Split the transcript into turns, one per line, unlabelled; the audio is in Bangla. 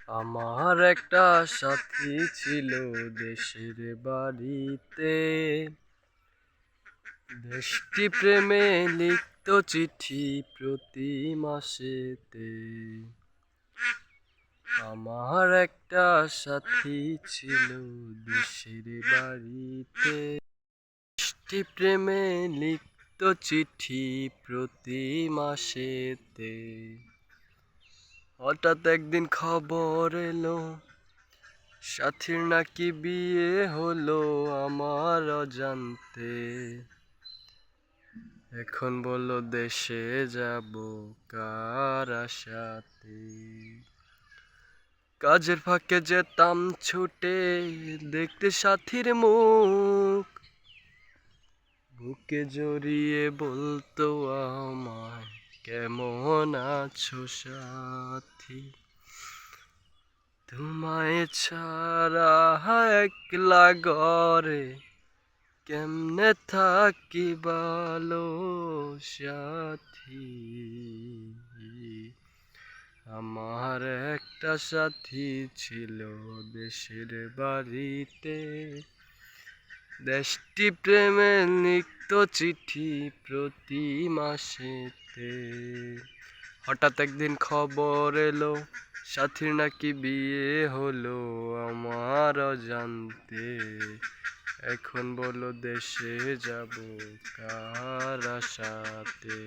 আমার একটা সাথী ছিল দেশের বাড়িতে, দেশটি প্রেমে লিখত চিঠি প্রতি মাসেতে। আমার একটা সাথী ছিল দেশের বাড়িতে, দেশটি প্রেমে লিখত চিঠি প্রতি মাসেতে। হঠাৎ একদিন খবর এলো সাথীর নাকি বিয়ে হলো আমার অজান্তে। এখন বলো দেশে যাব কার আশাতে। কাজের ফাঁকে যেতাম ছুটে দেখতে সাথীর মুখ, বুকে জড়িয়ে বলতো আমায় কেমন আছো সাথী। তোমায় ছাড়া একলা ঘরে কেমনে থাকি ভালো সাথী। আমার একটা সাথী ছিল দেশের বাড়িতে, দেশটি প্রেমে লিখত চিঠি প্রতি মাসেতে। হঠাৎ একদিন খবর এলো সাথীর নাকি বিয়ে হলো আমার অজান্তে। এখন বলো দেশে যাব কার আশাতে।